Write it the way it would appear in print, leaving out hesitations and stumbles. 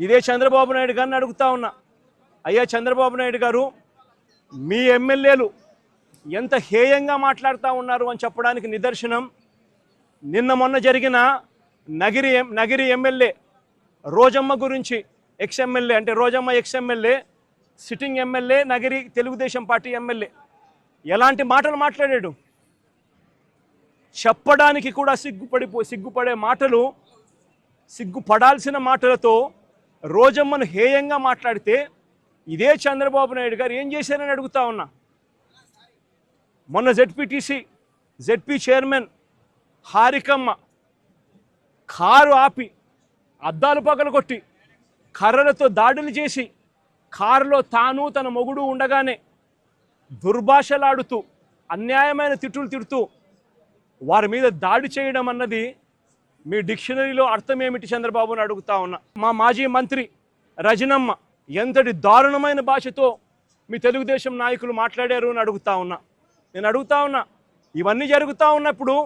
ఇదే చంద్రబాబు నాయుడు గారిని అడుగుతా ఉన్నా, అయ్యా చంద్రబాబు నాయుడు గారు, మీ ఎమ్మెల్యేలు ఎంత హేయంగా మాట్లాడుతూ ఉన్నారు అని చెప్పడానికి నిదర్శనం నిన్న మొన్న జరిగిన నగిరి ఎమ్మెల్యే రోజమ్మ గురించి, ఎక్స్ఎమ్మెల్యే అంటే Rojamma ex MLA, sitting MLA, Nagari Telugu Desam party MLA ఎలాంటి మాటలు మాట్లాడాడు. చెప్పడానికి కూడా సిగ్గుపడే మాటలు, సిగ్గుపడాల్సిన మాటలతో రోజమ్మను హేయంగా మాట్లాడితే ఇదే చంద్రబాబు నాయుడు గారు ఏం చేశారని అడుగుతా ఉన్నా. మొన్న జెడ్పీ చైర్మన్ హారికమ్మ కారు ఆపి అద్దాలు పగలగొట్టి కర్రలతో దాడులు చేసి కారులో తాను తన మొగుడు ఉండగానే దుర్భాషలాడుతూ అన్యాయమైన తిట్టులు తిడుతూ వారి మీద దాడి చేయడం అన్నది మీ డిక్షనరీలో అర్థం ఏమిటి చంద్రబాబుని అడుగుతా ఉన్నా. మా మాజీ మంత్రి రజనమ్మ ఎంతటి దారుణమైన భాషతో మీ తెలుగుదేశం నాయకులు మాట్లాడారు అని అడుగుతా ఉన్నా. నేను అడుగుతా ఉన్నా, ఇవన్నీ జరుగుతూ ఉన్నప్పుడు